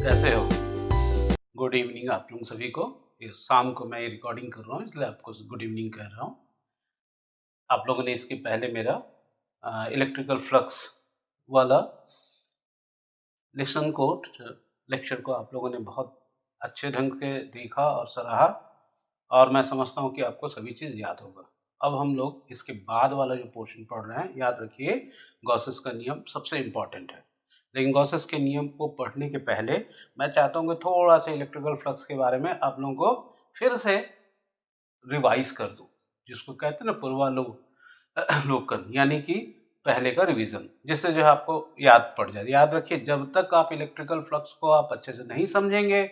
कैसे हो? Good evening आप लोग सभी को। ये शाम को मैं ये रिकॉर्डिंग कर रहा हूँ इसलिए आपको गुड इवनिंग कह रहा हूँ। आप लोगों ने इसके पहले मेरा इलेक्ट्रिकल फ्लक्स वाला लेसन को लेक्चर को आप लोगों ने बहुत अच्छे ढंग से देखा और सराहा और मैं समझता हूँ कि आपको सभी चीज़ याद होगा। अब हम लोग इसके बाद वाला जो पोर्शन पढ़ रहे हैं, याद रखिए गॉसेस का नियम सबसे इम्पॉर्टेंट है। लेकिन गॉसेस के नियम को पढ़ने के पहले मैं चाहता हूँ कि थोड़ा सा इलेक्ट्रिकल फ्लक्स के बारे में आप लोगों को फिर से रिवाइज कर दूँ, जिसको कहते हैं ना पूर्वावलोकन, यानी कि पहले का रिवीजन, जिससे जो है आपको याद पड़ जाए। याद रखिए जब तक आप इलेक्ट्रिकल फ्लक्स को आप अच्छे से नहीं समझेंगे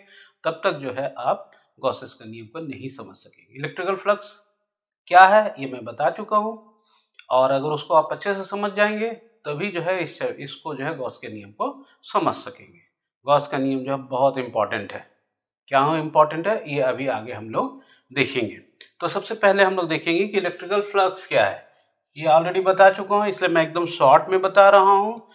तब तक जो है आप गॉसेस का नियम को नहीं समझ सकेंगे। इलेक्ट्रिकल फ्लक्स क्या है ये मैं बता चुका हूँ और अगर उसको आप अच्छे से समझ जाएंगे तभी जो है इसको जो है गॉस के नियम को समझ सकेंगे। गॉस का नियम जो है बहुत इंपॉर्टेंट है। क्या इम्पॉर्टेंट है ये अभी आगे हम लोग देखेंगे। तो सबसे पहले हम लोग देखेंगे कि इलेक्ट्रिकल फ्लक्स क्या है। ये ऑलरेडी बता चुका हूँ इसलिए मैं एकदम शॉर्ट में बता रहा हूँ।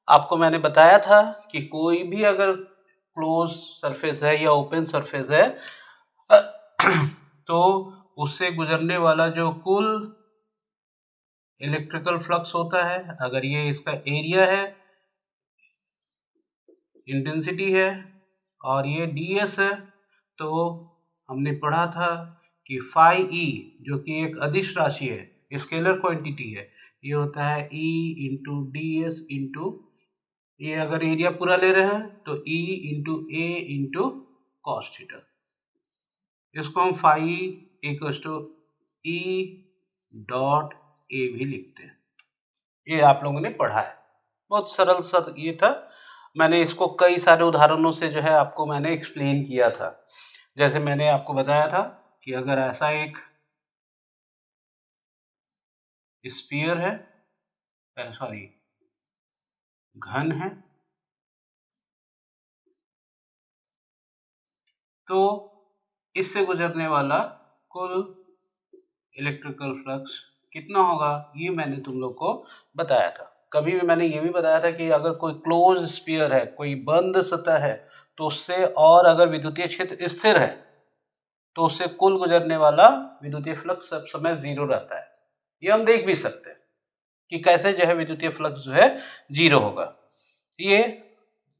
आपको मैंने बताया था कि कोई भी अगर क्लोज सरफेस है या ओपन सरफेस है तो उससे गुजरने वाला जो कुल इलेक्ट्रिकल फ्लक्स होता है, अगर ये इसका एरिया है, इंटेंसिटी है और ये ds है, तो हमने पढ़ा था कि फाई ई जो कि एक अदिश राशि है, स्केलर क्वांटिटी है, ये होता है E into D S into, ये अगर एरिया पूरा ले रहे हैं तो E into A into cos theta. इसको हम phi equals to E dot A भी लिखते हैं। ये आप लोगों ने पढ़ा है, बहुत सरल सा ये था। मैंने इसको कई सारे उदाहरणों से जो है आपको मैंने एक्सप्लेन किया था। जैसे मैंने आपको बताया था कि अगर ऐसा एक स्फीयर है, सॉरी घन है, तो इससे गुजरने वाला कुल इलेक्ट्रिकल फ्लक्स कितना होगा ये मैंने तुम लोग को बताया था। कभी भी मैंने ये भी बताया था कि अगर कोई क्लोज स्फीयर है, कोई बंद सतह है, तो उससे और अगर विद्युतीय क्षेत्र स्थिर है तो उससे कुल गुजरने वाला विद्युतीय फ्लक्स सब समय जीरो रहता है। ये हम देख भी सकते हैं कि कैसे जो है विद्युतीय फ्लक्स जो है जीरो होगा। ये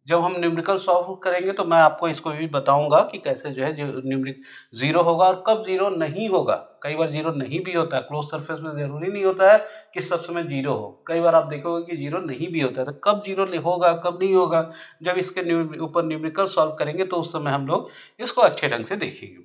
जब हम न्यूमेरिकल सॉल्व करेंगे तो मैं आपको इसको भी बताऊंगा कि कैसे जो है न्यूमेरिक जीरो होगा और कब जीरो नहीं होगा। कई बार जीरो नहीं भी होता है, क्लोज सरफेस में जरूरी नहीं होता है कि सब समय जीरो हो। कई बार आप देखोगे कि जीरो नहीं भी होता है, तो कब जीरो होगा कब नहीं होगा, जब इसके ऊपर न्यूमेरिकल सॉल्व करेंगे तो उस समय हम लोग इसको अच्छे ढंग से देखेंगे।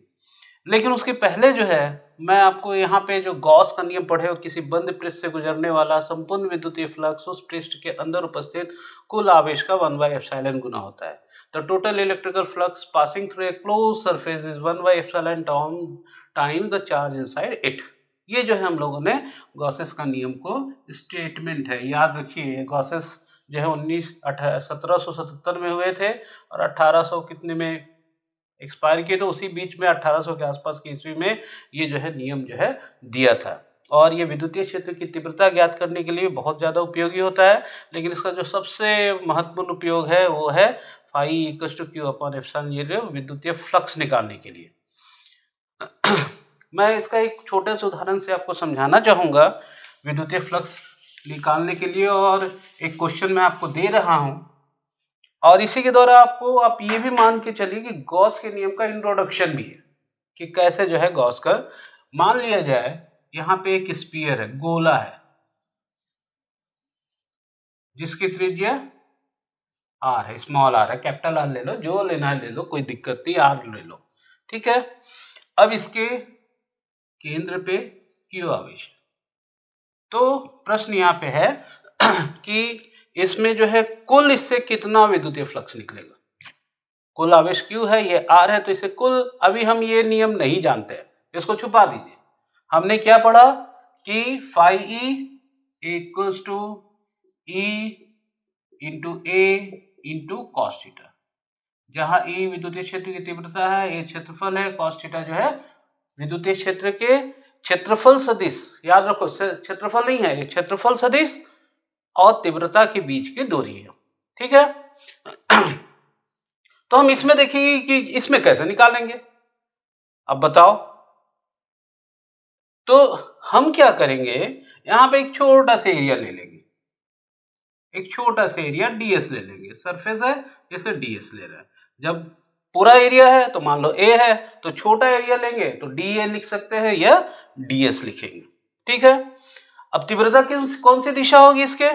लेकिन उसके पहले जो है मैं आपको यहाँ पे जो गॉस का नियम पढ़े हो, किसी बंद पृष्ठ से गुजरने वाला संपूर्ण विद्युतीय फ्लक्स उस पृष्ठ के अंदर उपस्थित कुल आवेश का 1/एप्सिलॉन गुना होता है। The total electrical flux passing through a close surface is 1/एप्सिलॉन time the charge inside it. ये जो है हम लोगों ने गॉसेस का नियम को स्टेटमेंट है, याद रखिए। गॉसेस जो है 1777 में हुए थे और 1800 कितने में एक्सपायर किए, तो उसी बीच में 1800 के आसपास की ईस्वी में ये जो है नियम जो है दिया था। और ये विद्युतीय क्षेत्र की तीव्रता ज्ञात करने के लिए बहुत ज़्यादा उपयोगी होता है, लेकिन इसका जो सबसे महत्वपूर्ण उपयोग है वो है phi equals to Q upon epsilon, ये जो विद्युतीय फ्लक्स निकालने के लिए। मैं इसका एक छोटे से उदाहरण से आपको समझाना चाहूँगा विद्युतीय फ्लक्स निकालने के लिए, और एक क्वेश्चन मैं आपको दे रहा हूँ और इसी के द्वारा आपको आप ये भी मान के चलिए कि गॉस के नियम का इंट्रोडक्शन भी है कि कैसे जो है गॉस का। मान लिया जाए यहाँ पे एक स्फीयर है, गोला है, जिसकी त्रिज्या आर है, स्मॉल आर है, कैपिटल आर ले लो, जो लेना है ले लो, कोई दिक्कत नहीं, आर ले लो, ठीक है। अब इसके केंद्र पे क्यू आवेश है। तो प्रश्न यहाँ पे है कि इसमें जो है कुल इससे कितना विद्युतीय फ्लक्स निकलेगा। कुल आवेश क्यू है, ये आर है, तो इसे कुल, अभी हम ये नियम नहीं जानते हैं, इसको छुपा दीजिए। हमने क्या पढ़ा कि phi E equals to E into A into cos theta, जहां ई विद्युतीय क्षेत्र की तीव्रता है, ए क्षेत्रफल है, कॉस थीटा जो है विद्युतीय क्षेत्र के क्षेत्रफल सदिश, याद रखो क्षेत्रफल नहीं है, ये क्षेत्रफल सदिश और तीव्रता के बीच की दूरी है, ठीक है। तो हम इसमें देखेंगे कि इसमें कैसे निकालेंगे। अब बताओ। तो हम क्या करेंगे, यहाँ पे एक छोटा सा एरिया ले लेंगे, एक छोटा सा एरिया ds ले लेंगे। सरफेस है, इसे ds ले रहे हैं। जब पूरा एरिया है तो मान लो a है, तो छोटा एरिया लेंगे तो dA लिख सकते हैं या ds लिखेंगे। ठीक है। अब तीव्रता कौन सी दिशा होगी इसके,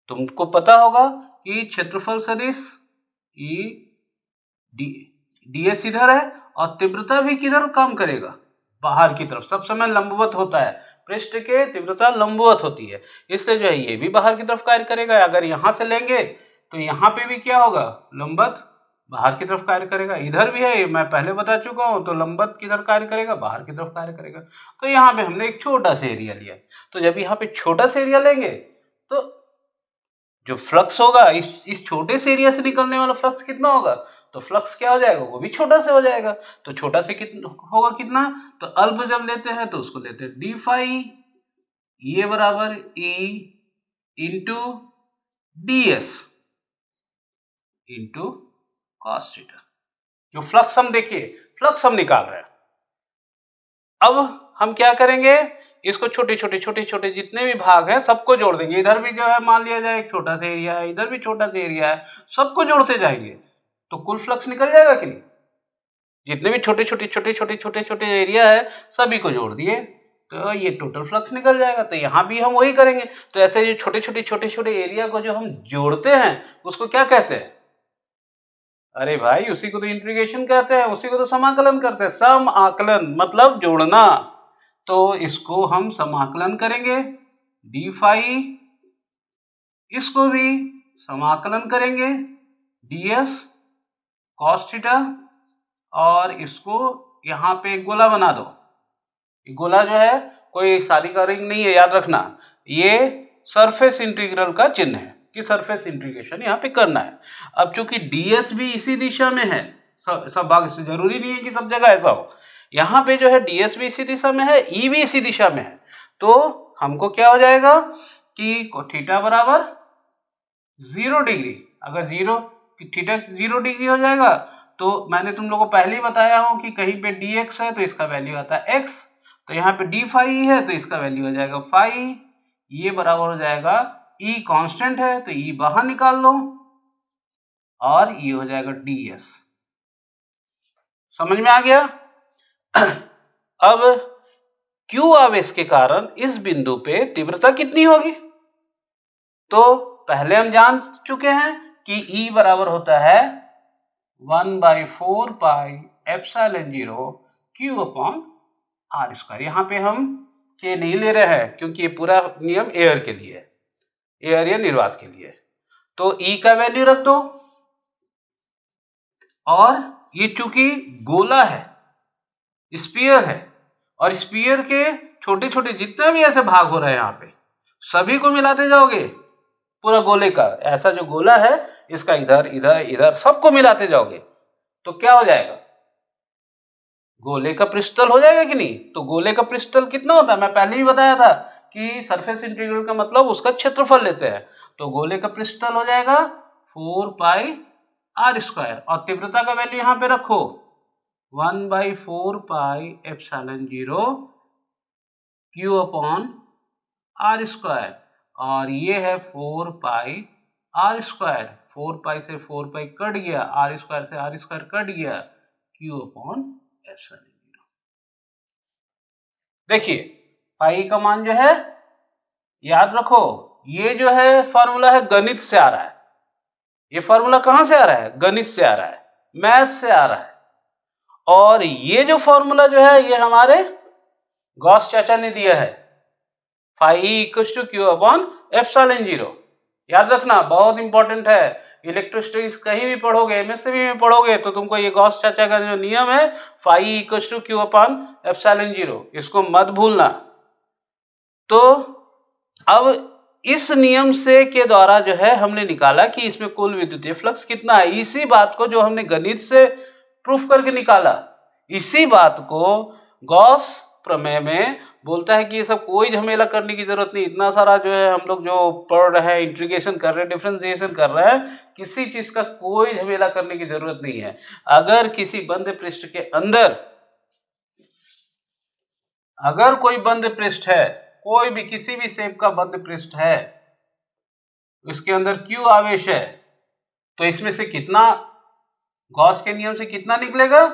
तुमको पता होगा कि क्षेत्रफल सदिश ई ds इधर है और तीव्रता भी किधर काम करेगा, बाहर की तरफ, सब समय लंबवत होता है, पृष्ठ के तीव्रता लंबवत होती है, इसलिए जो है ये भी बाहर की तरफ कार्य करेगा। अगर यहाँ से लेंगे तो यहाँ पे भी क्या होगा, लंबवत बाहर की तरफ कार्य करेगा। इधर भी है, मैं पहले बता चुका हूँ, तो लंबवत किधर कार्य करेगा, बाहर की तरफ कार्य करेगा। तो यहाँ पे हमने एक छोटा सा एरिया लिया, तो जब यहाँ पे छोटा सा एरिया लेंगे तो जो फ्लक्स होगा, इस छोटे से एरिया से निकलने वाला फ्लक्स कितना होगा, तो फ्लक्स क्या हो जाएगा, वो भी छोटा से हो जाएगा। तो छोटा से कितना होगा, कितना, तो अल्प जब लेते हैं तो उसको लेते हैं डी फाई, ये बराबर ई into D S into cos theta. जो फ्लक्स हम देखिए, फ्लक्स हम निकाल रहे हैं। अब हम क्या करेंगे, इसको छोटे छोटे जितने भी भाग हैं सबको जोड़ देंगे। इधर भी जो है मान लिया जाए एक छोटा सा एरिया है, इधर भी छोटा सा एरिया है, सबको जोड़ते जाएंगे तो कुल फ्लक्स निकल जाएगा कि नहीं। जितने भी छोटे एरिया है सभी को जोड़ दिए तो ये टोटल फ्लक्स निकल जाएगा। तो यहाँ भी हम वही करेंगे। तो ऐसे जो छोटे एरिया को जो हम जोड़ते हैं उसको क्या कहते हैं, अरे भाई उसी को तो इंटीग्रेशन कहते हैं, उसी को तो समाकलन करते हैं। सम आकलन मतलब जोड़ना, तो इसको हम समाकलन करेंगे डी फाई, इसको भी समाकलन करेंगे ds cos थीटा, और इसको यहाँ पे एक गोला बना दो। गोला जो है कोई शादी का रिंग नहीं है, याद रखना, ये सरफेस इंटीग्रल का चिन्ह है कि सरफेस इंटीग्रेशन यहाँ पे करना है। अब चूंकि ds भी इसी दिशा में है, सब भाग से जरूरी नहीं है कि सब जगह ऐसा हो, यहाँ पे जो है ds भी इसी दिशा में है, e भी इसी दिशा में है, तो हमको क्या हो जाएगा कि थीटा बराबर 0 डिग्री। अगर थीटा 0 डिग्री हो जाएगा तो मैंने तुम लोगों को पहले ही बताया हूं कि कहीं पे dx है तो इसका वैल्यू आता है x, तो यहाँ पे d फाई है तो इसका वैल्यू हो जाएगा फाई, ये बराबर हो जाएगा e कांस्टेंट है तो e बाहर निकाल लो और ये हो जाएगा ds। समझ में आ गया। अब q आवेश के कारण इस बिंदु पे तीव्रता कितनी होगी, तो पहले हम जान चुके हैं कि E बराबर होता है 1/4 pi epsilon 0 Q upon R square. यहाँ पे हम K नहीं ले रहे हैं क्योंकि ये पूरा नियम एयर के लिए है, एयर या निर्वात के लिए। तो E का वैल्यू रख दो, और ये चूंकि गोला है, स्फीयर है, और स्फीयर के छोटे छोटे जितने भी ऐसे भाग हो रहे हैं यहाँ पे सभी को मिलाते जाओगे, पूरा गोले का ऐसा जो गोला है इसका इधर इधर इधर सबको मिलाते जाओगे तो क्या हो जाएगा, गोले का पृष्ठतल हो जाएगा कि नहीं। तो गोले का पृष्ठतल कितना होता है, मैं पहले ही बताया था कि सरफेस इंटीग्रल का मतलब उसका क्षेत्रफल लेते हैं। तो गोले का पृष्ठतल हो जाएगा 4 पाई आर स्क्वायर, और तीव्रता का वैल्यू यहाँ पे रखो 1/4 pi epsilon 0 Q upon R square, और ये है 4 पाई आर स्क्वायर, 4 पाई से 4 पाई कट गया, आर स्क्वायर से आर स्क्वायर कट गया, Q अपॉन एप्सिलॉन 0। देखिए पाई का मान जो है याद रखो, ये जो है फॉर्मूला है गणित से आ रहा है। ये फॉर्मूला कहां से आ रहा है, गणित से आ रहा है, मैथ से आ रहा है। और ये जो फॉर्मूला जो है ये हमारे गॉस चाचा ने दिया है, phi equals to Q upon epsilon 0। याद रखना, बहुत इंपॉर्टेंट है। इलेक्ट्रोस्टैटिक्स कहीं भी पढ़ोगे, एमएससी में पढ़ोगे, तो तुमको ये गॉस चाचा का जो नियम है phi equals to Q upon epsilon 0, इसको मत भूलना। तो अब इस नियम से के द्वारा जो है हमने निकाला कि इसमें कुल विद्युतीय फ्लक्स कितना है। इसी बात को जो हमने गणित से प्रूफ करके निकाला, इसी बात को गॉस प्रमेय में बोलता है कि ये सब कोई झमेला करने की जरूरत नहीं, इतना सारा जो है हम लोग जो पढ़ रहे हैं, इंटीग्रेशन कर रहे हैं, डिफरेंशिएशन कर रहे हैं, किसी चीज का कोई झमेला करने की जरूरत नहीं है। अगर किसी बंद पृष्ठ के अंदर अगर कोई बंद पृष्ठ है, कोई भी किसी भी शेप का बंद पृष्ठ है, उसके अंदर Q आवेश है, तो इसमें से कितना, गॉस के नियम से कितना निकलेगा,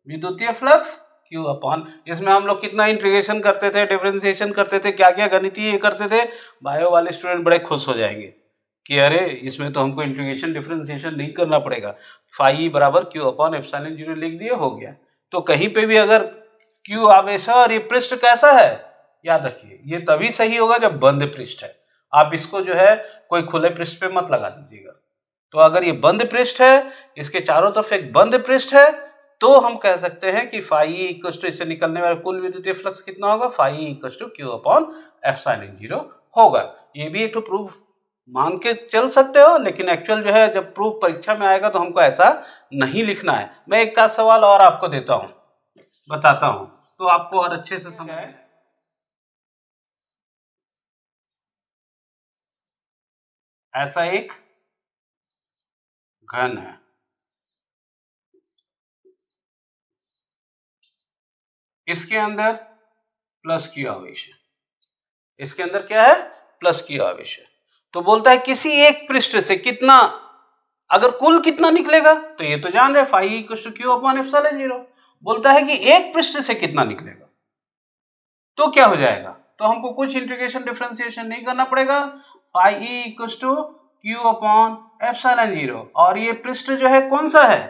विद्युतीय फ्लक्स Q अपॉन, इसमें हम लोग कितना इंटीग्रेशन करते थे, डिफरेंशिएशन करते थे, क्या क्या गणितीय करते थे। बायो वाले स्टूडेंट बड़े खुश हो जाएंगे कि अरे इसमें तो हमको इंटीग्रेशन डिफरेंशिएशन नहीं करना पड़ेगा, फाई ई बराबर Q अपॉन एप्सिलॉन 0 लिख दिए, हो गया। तो कहीं पे भी अगर Q आवेश है और ये पृष्ठ कैसा है, याद रखिए ये तभी सही होगा जब बंद पृष्ठ है। आप इसको जो है कोई खुले पृष्ठ पे मत लगा दीजिएगा। तो अगर ये बंद पृष्ठ है, इसके चारों तरफ एक बंद पृष्ठ है, तो हम कह सकते हैं कि फाई ई इक्वल टू, इससे निकलने वाला कुल विद्युतीय फ्लक्स कितना होगा, phi E equal to Q upon epsilon 0 होगा। ये भी एक तो प्रूफ मान के चल सकते हो, लेकिन एक्चुअल जो है जब प्रूफ परीक्षा में आएगा तो हमको ऐसा नहीं लिखना है। मैं एक का सवाल और आपको देता हूं, बताता हूं, तो आपको और अच्छे से समझ आए। ऐसा एक घन है, इसके अंदर प्लस Q आवेश है, इसके अंदर क्या है, प्लस Q आवेश है। तो बोलता है किसी एक पृष्ठ से कितना, अगर कुल कितना निकलेगा, तो ये तो जान रहे phi equal to Q upon epsilon 0। बोलता है कि एक पृष्ठ से कितना निकलेगा, तो क्या हो जाएगा, तो हमको कुछ इंटीग्रेशन डिफरेंशिएशन नहीं करना पड़ेगा, phi E equal to Q upon epsilon 0। और ये पृष्ठ जो है कौन सा है,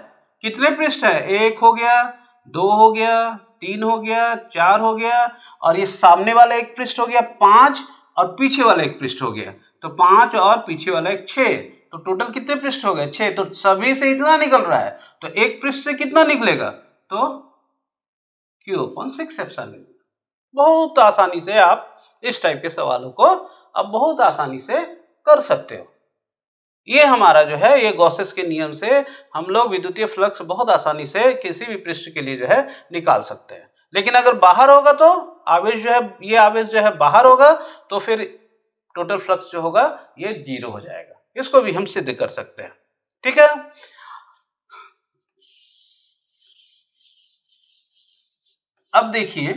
कितने पृष्ठ है, एक हो गया, दो हो गया, तीन हो गया, चार हो गया, और ये सामने वाला एक पृष्ठ हो गया 5, और पीछे वाला एक पृष्ठ हो गया, तो 5 और पीछे वाला एक 6, तो टोटल कितने पृष्ठ हो गए, 6। तो सभी से इतना निकल रहा है, तो एक पृष्ठ से कितना निकलेगा, तो Q अपॉन 6 एप्सिलॉन। बहुत आसानी से आप इस टाइप के सवालों को अब बहुत आसानी से कर सकते हो। ये हमारा जो है, ये गॉसेस के नियम से हम लोग विद्युतीय फ्लक्स बहुत आसानी से किसी भी पृष्ठ के लिए जो है निकाल सकते हैं। लेकिन अगर बाहर होगा तो आवेश जो है, ये आवेश जो है बाहर होगा, तो फिर टोटल फ्लक्स जो होगा ये 0 हो जाएगा। इसको भी हम सिद्ध कर सकते हैं, ठीक है। अब देखिए,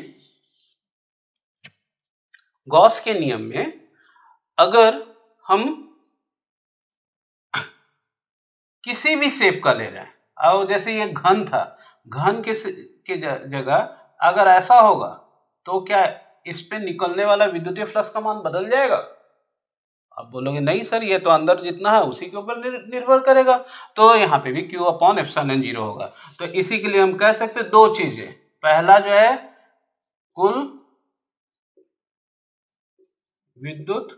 गॉस के नियम में अगर हम किसी भी शेप का ले रहे हैं, और जैसे ये घन था, घन के जगह अगर ऐसा होगा, तो क्या इस पे निकलने वाला विद्युतीय फ्लक्स का मान बदल जाएगा? आप बोलोगे नहीं सर, ये तो अंदर जितना है उसी के ऊपर निर्भर करेगा, तो यहाँ पे भी Q अपॉन एप्सिलॉन 0 होगा। तो इसी के लिए हम कह सकते हैं दो चीजें, पहला जो है कुल विद्युत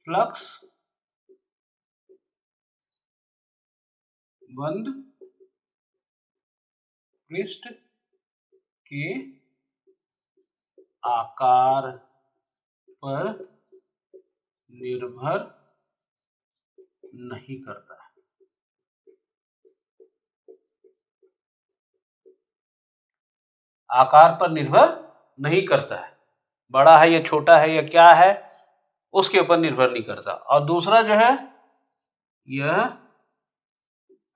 फ्लक्स बंद पृष्ठ के आकार पर निर्भर नहीं करता है। आकार पर निर्भर नहीं करता है, बड़ा है या छोटा है या क्या है, उसके ऊपर निर्भर नहीं करता। और दूसरा जो है, यह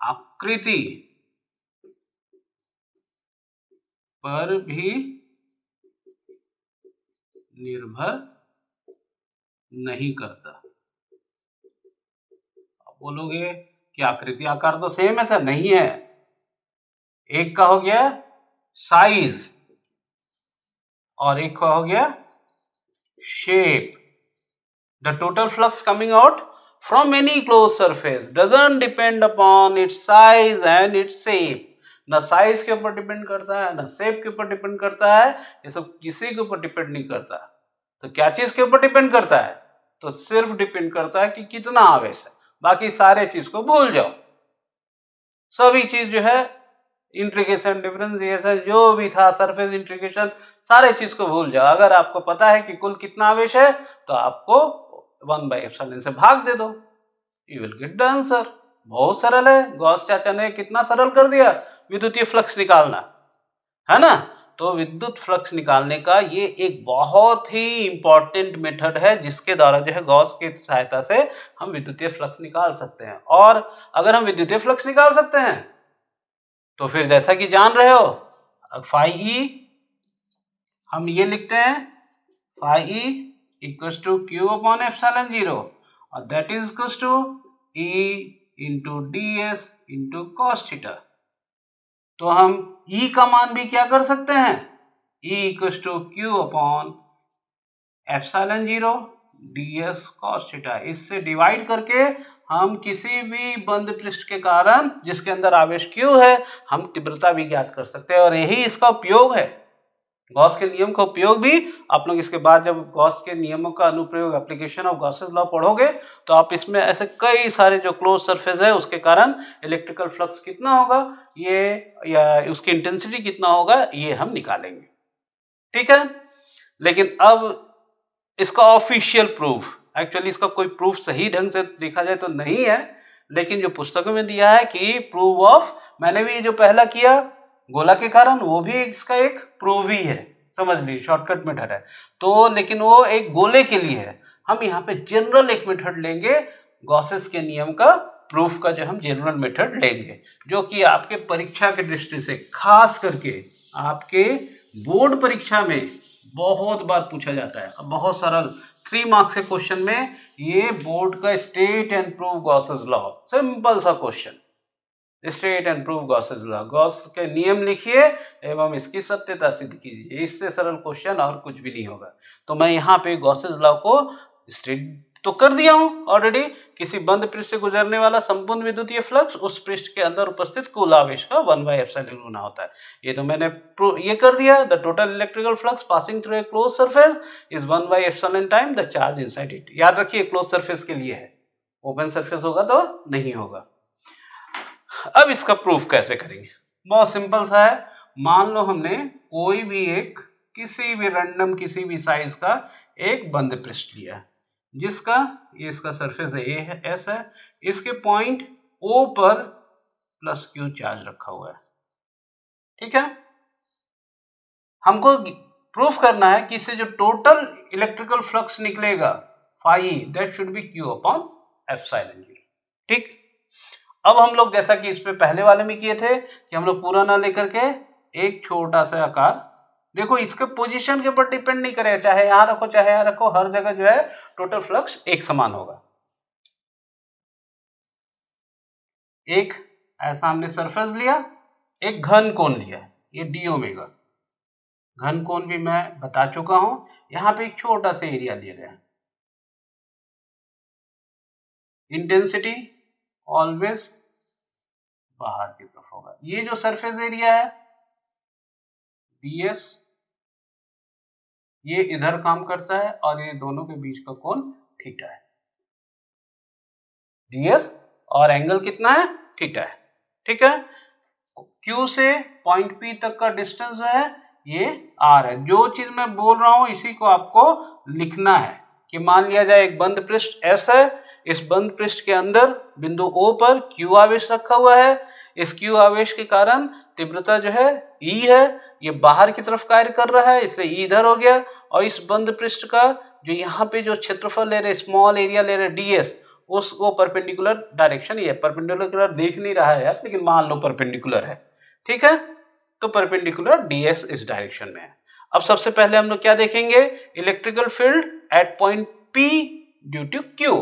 आकृति पर भी निर्भर नहीं करता। आप बोलोगे कि आकृति आकार तो सेम है सर, नहीं है। एक का हो गया साइज और एक का हो गया shape. The total flux coming out from any closed surface doesn't depend upon its size and its shape. ना साइज के ऊपर डिपेंड करता है, ना शेप के ऊपर डिपेंड करता है, ये सब किसी के ऊपर डिपेंड नहीं करता। तो क्या चीज के ऊपर डिपेंड करता है, तो सिर्फ डिपेंड करता है कि कितना आवेश है, बाकी सारे चीज को भूल जाओ। सभी चीज जो है, इंटीग्रेशन डिफरेंशिएशन जो भी था, सरफेस इंटीग्रेशन, सारे चीज को भूल जाओ। अगर आपको पता है कि कुल कितना आवेश है, तो आपको 1/एप्सिलॉन से भाग दे दो, you will get the answer. बहुत सरल है, गॉस चाचा ने कितना सरल कर दिया विद्युतीय फ्लक्स निकालना, है ना। तो विद्युत फ्लक्स निकालने का ये एक बहुत ही इंपॉर्टेंट मेथड है, जिसके द्वारा जो है गॉस की सहायता से हम विद्युतीय फ्लक्स निकाल सकते हैं। और अगर हम विद्युतीय फ्लक्स निकाल सकते हैं तो फिर जैसा कि जान रहे हो फाई ई हम ये लिखते हैं, phi E equals to Q upon epsilon zero, और that is equals to E into D S into cos theta. तो हम E का मान भी क्या कर सकते हैं, E equals to Q upon epsilon zero D S cos theta. इससे डिवाइड करके हम किसी भी बंद पृष्ठ के कारण जिसके अंदर आवेश Q है हम तीव्रता भी ज्ञात कर सकते हैं, और यही इसका उपयोग है। गॉस के नियम का उपयोग भी आप लोग इसके बाद जब गॉस के नियमों का अनुप्रयोग एप्लीकेशन ऑफ गॉसेस लॉ पढ़ोगे तो आप इसमें ऐसे कई सारे जो क्लोज सरफेस है उसके कारण इलेक्ट्रिकल फ्लक्स कितना होगा ये, या उसकी इंटेंसिटी कितना होगा ये हम निकालेंगे। ठीक है, लेकिन अब इसका ऑफिशियल प्रूफ, एक्चुअली इसका कोई प्रूफ सही ढंग से देखा जाए तो नहीं है, लेकिन जो पुस्तकों में दिया है कि प्रूफ ऑफ, मैंने भी जो पहला किया गोला के कारण वो भी इसका एक प्रूफ ही है, समझ लीजिए शॉर्टकट मेथड है। तो लेकिन वो एक गोले के लिए है, हम यहाँ पे जनरल एक मेथड लेंगे, गॉसेस के नियम का प्रूफ का जो हम जनरल मेथड लेंगे, जो कि आपके परीक्षा की दृष्टि से खास करके आपके बोर्ड परीक्षा में बहुत बार पूछा जाता है। अब बहुत सरल 3 मार्क्स के क्वेश्चन में ये बोर्ड का state and prove Gauss's law, simple सा question, state and prove Gauss's law, Gauss के नियम लिखिए एवं इसकी सत्यता सिद्ध कीजिए, इससे सरल क्वेश्चन और कुछ भी नहीं होगा। तो मैं यहाँ पे गॉसेस लॉ को स्टेट तो कर दिया हूँ ऑलरेडी, किसी बंद पृष्ठ से गुजरने वाला संपूर्ण विद्युतीय फ्लक्स उस पृष्ठ के अंदर उपस्थित कुल आवेश का 1/एप्सिलॉन गुना होता है, ये तो मैंने ये कर दिया। The total electrical flux passing through a close surface is 1/एप्सिलॉन time the charge inside it. याद रखिए क्लोज सरफेस के लिए है, ओपन सरफेस होगा तो नहीं होगा। अब इसका प्रूफ कैसे करेंगे, बहुत सिंपल सा है। मान लो हमने कोई भी एक किसी भी रैंडम किसी भी साइज का एक बंद पृष्ठ लिया जिसका ये इसका सरफेस ए है, एस है, इसके पॉइंट ओ पर प्लस क्यू चार्ज रखा हुआ है। ठीक है, हमको प्रूफ करना है कि इससे जो टोटल इलेक्ट्रिकल फ्लक्स निकलेगा phi that should be Q upon epsilon zero. ठीक, अब हम लोग जैसा कि इसमें पहले वाले में किए थे कि हम लोग पूरा ना लेकर के एक छोटा सा आकार, देखो इसके पोजीशन के ऊपर डिपेंड नहीं करे, चाहे यहां रखो चाहे यहां रखो, हर जगह जो है टोटल फ्लक्स एक समान होगा। एक ऐसा हमने सरफेस लिया, एक घन कोण लिया, ये डी ओमेगा, घन कोण भी मैं बता चुका हूं। यहां पे एक छोटा सा एरिया लिया गया, इंटेंसिटी ऑलवेज बाहर की तरफ होगा। ये जो सरफेस एरिया है ds ये इधर काम करता है और ये दोनों के बीच का कोण थीटा है, ds और एंगल कितना है, थीटा है। ठीक है, Q से पॉइंट P तक का डिस्टेंस है ये r है। जो चीज मैं बोल रहा हूं इसी को आपको लिखना है कि मान लिया जाए एक बंद पृष्ठ S है, इस बंद पृष्ठ के अंदर बिंदु O पर Q आवेश रखा हुआ है, इस Q आवेश के कारण तीव्रता जो है E है, ये बाहर की तरफ कार्य कर रहा है इसलिए E इधर हो गया, और इस बंद पृष्ठ का जो यहाँ पे जो क्षेत्रफल ले रहे स्मॉल एरिया ले रहे ds उसको परपेंडिकुलर डायरेक्शन, ये परपेंडिकुलर दिख नहीं रहा है यार लेकिन मान लो परपेंडिकुलर है। ठीक है, तो परपेंडिकुलर ds इस डायरेक्शन में है। अब सबसे पहले हम लोग क्या देखेंगे, electrical field at point P due to Q।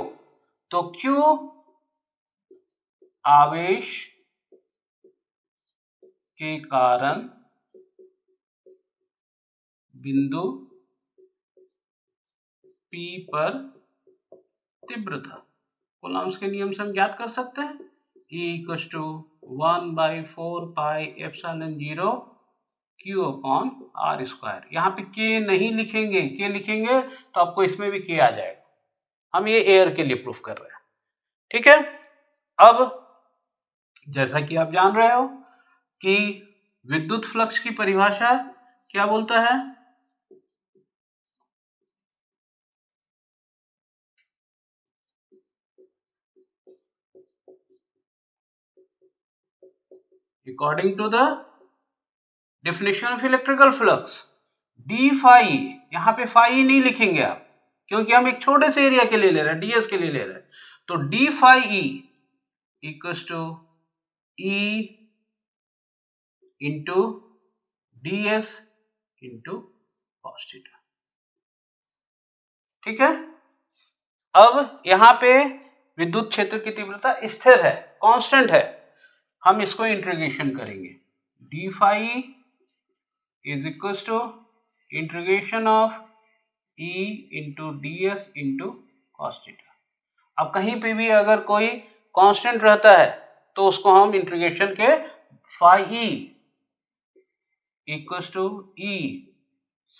तो Q आवेश के कारण बिंदु P पर तीव्रता कूलम्ब्स के नियम से हम ज्ञात कर सकते हैं, E equals to 1/4 pi epsilon zero Q upon R square. यहाँ पे K नहीं लिखेंगे, K लिखेंगे तो आपको इसमें भी K आ जाएगा, हम ये एयर के लिए प्रूफ कर रहे हैं। ठीक है, अब जैसा कि आप जान रहे हो कि विद्युत फ्लक्स की परिभाषा क्या बोलता है, according to the definition of electrical flux d phi, यहाँ पे फाई नहीं लिखेंगे आप क्योंकि हम एक छोटे से एरिया के लिए ले रहे हैं, डीएस के लिए ले रहे हैं। तो d phi E equals to E into D S into cos theta. ठीक है। अब यहाँ पे विद्युत क्षेत्र की तीव्रता स्थिर है, कांस्टेंट है, हम इसको इंटीग्रेशन करेंगे। D phi is equal to integration of E into D S into cos theta. अब कहीं पे भी अगर कोई कांस्टेंट रहता है तो उसको हम इंटीग्रेशन के phi E equal to E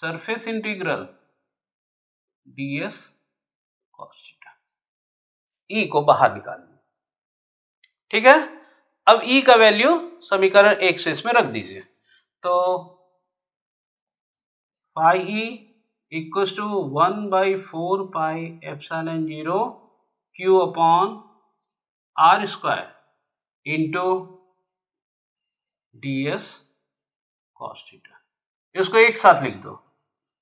surface integral D S cos theta, E को बाहर निकालेंगे। ठीक है। अब ई का वैल्यू समीकरण 1 से इसमें रख दीजिए। तो phi E equals to 1/4 pi epsilon 0 Q upon R square into D S cos theta. इसको एक साथ लिख दो,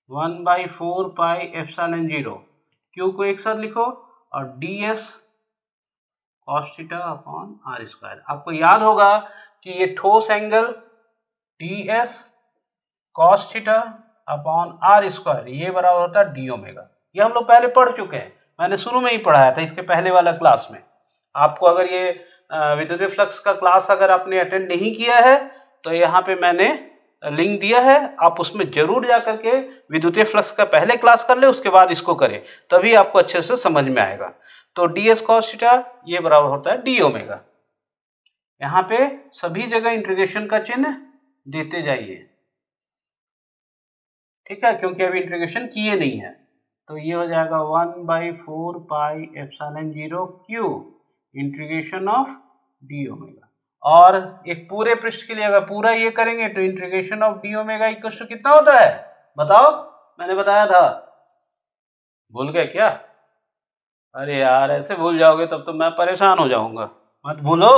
1/4 पाई एप्सिलॉन 0 क्यू को एक साथ लिखो और d S cos theta upon R square. आपको याद होगा कि ये ठोस angle d S cos theta upon R square ये बराबर होता है डी ओमेगा। ये हम लोग पहले पढ़ चुके हैं, मैंने शुरू में ही पढ़ाया था इसके पहले वाला क्लास में। आपको अगर ये विद्युतीय फ्लक्स का क्लास अगर आपने अटेंड नहीं किया है तो यहाँ पे मैंने लिंक दिया है, आप उसमें जरूर जा करके विद्युतीय फ्लक्स का पहले क्लास कर ले, उसके बाद इसको करें, तभी आपको अच्छे से समझ में आएगा। तो डी एस कॉस थीटा ये बराबर होता है डी ओमेगा। यहाँ पे सभी जगह इंटीग्रेशन का चिन्ह देते जाइए। ठीक है, क्योंकि अभी इंटीग्रेशन किए नहीं है। तो ये हो जाएगा 1/4 pi epsilon 0 Q integration of d omega. और एक पूरे पृष्ठ के लिए अगर पूरा ये करेंगे तो integration of d omega equal to कितना होता है बताओ, मैंने बताया था, भूल गए क्या? अरे यार ऐसे भूल जाओगे तब तो मैं परेशान हो जाऊंगा, मत भूलो।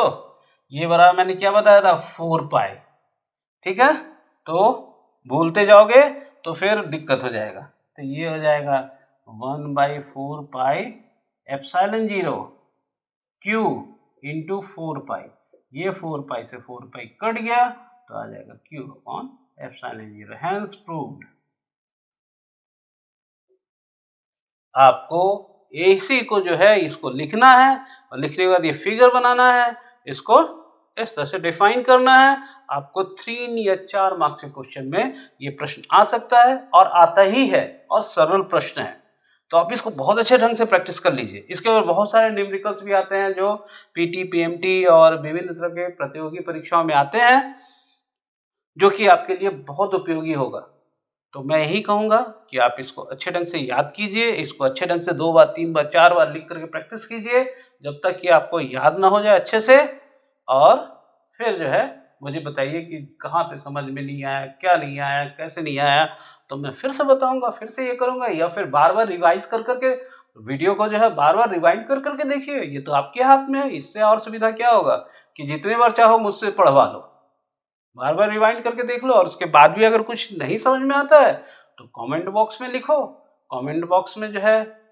ये बराबर मैंने क्या बताया था 4 पाई। ठीक है, तो भूलते जाओगे तो फिर दिक्कत हो जाएगा। तो ये हो जाएगा 1/4 पाई एप्सिलॉन 0 क्यू इंटू 4 पाई। ये 4 पाई से 4 पाई कट गया तो आ जाएगा Q upon epsilon 0। Hence proved. आपको एसी को जो है इसको लिखना है और लिखने के बाद ये फिगर बनाना है, इसको इस तरह से डिफाइन करना है। आपको 3 या 4 मार्क्स के क्वेश्चन में ये प्रश्न आ सकता है और आता ही है और सरल प्रश्न है। तो आप इसको बहुत अच्छे ढंग से प्रैक्टिस कर लीजिए। इसके ऊपर बहुत सारे न्यूमेरिकल्स भी आते हैं जो पीटी, पीएमटी और विभिन्न तरह के प्रतियोगी परीक्षाओं में आते हैं, जो कि आपके लिए बहुत उपयोगी होगा। तो मैं यही कहूँगा कि आप इसको अच्छे ढंग से याद कीजिए, इसको अच्छे ढंग से 2 बार, 3 बार, 4 बार लिख करके प्रैक्टिस कीजिए जब तक कि आपको याद ना हो जाए अच्छे से। और फिर जो है मुझे बताइए कि कहाँ पे समझ में नहीं आया, क्या नहीं आया, कैसे नहीं आया, तो मैं फिर से बताऊंगा, फिर से ये करूंगा, या फिर बार बार रिवाइज कर करके वीडियो को जो है बार बार रिवाइंड कर करके देखिए। ये तो आपके हाथ में है। इससे और सुविधा क्या होगा कि जितने बार चाहो मुझसे पढ़वा लो, बार बार रिवाइंड करके देख लो। और उसके बाद भी अगर कुछ नहीं समझ में आता है तो कमेंट बॉक्स में लिखो। कमेंट बॉक्स में जो है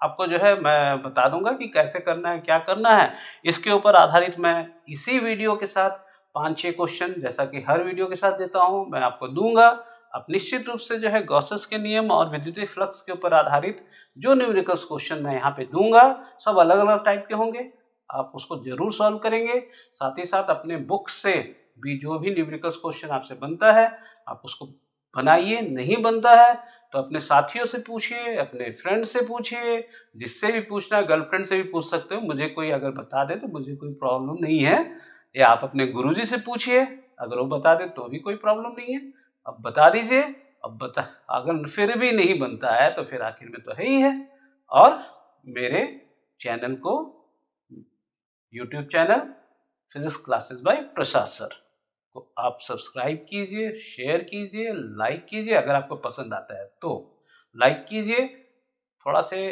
आपको जो है मैं बता दूंगा कि कैसे करना है, क्या करना है। इसके ऊपर आधारित मैं इसी वीडियो के साथ 5-6 क्वेश्चन, जैसा कि हर वीडियो के साथ देता हूं, मैं आपको दूंगा। आप निश्चित रूप से जो है गॉसेस के नियम और विद्युतीय फ्लक्स के ऊपर आधारित जो न्यूमेरिकल्स क्वेश्चन मैं यहाँ पे दूंगा, सब अलग अलग टाइप के होंगे। आप उसको जरूर सॉल्व करेंगे। साथ ही साथ अपने बुक से भी जो भी न्यूमेरिकल्स क्वेश्चन आपसे बनता है आप उसको बनाइए। नहीं बनता है तो अपने साथियों से पूछिए, अपने फ्रेंड से पूछिए, जिससे भी पूछना है, गर्लफ्रेंड से भी पूछ सकते हो। मुझे कोई अगर बता दे तो मुझे कोई प्रॉब्लम नहीं है। या आप अपने गुरुजी से पूछिए, अगर वो बता दे तो भी कोई प्रॉब्लम नहीं है। अब बता दीजिए। अब बता अगर फिर भी नहीं बनता है तो फिर आखिर में तो है ही है। और मेरे चैनल को, YouTube channel physics classes bye प्रसाद सर को आप सब्सक्राइब कीजिए, शेयर कीजिए, लाइक कीजिए। अगर आपको पसंद आता है तो लाइक कीजिए। थोड़ा से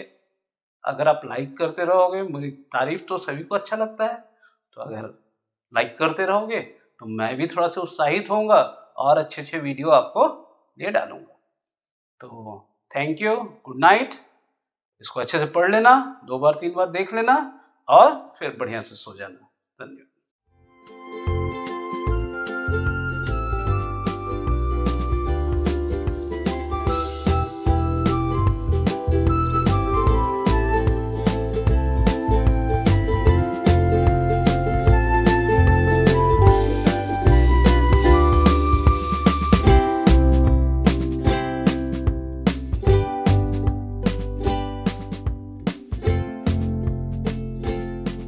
अगर आप लाइक करते रहोगे, मेरी तारीफ तो सभी को अच्छा लगता है, तो अगर लाइक करते रहोगे तो मैं भी थोड़ा सा उत्साहित होऊंगा और अच्छे अच्छे वीडियो आपको ये डालूंगा। तो थैंक यू, गुड नाइट। इसको अच्छे से पढ़ लेना, 2 बार 3 बार देख लेना और फिर बढ़िया से सो जाना। धन्यवाद।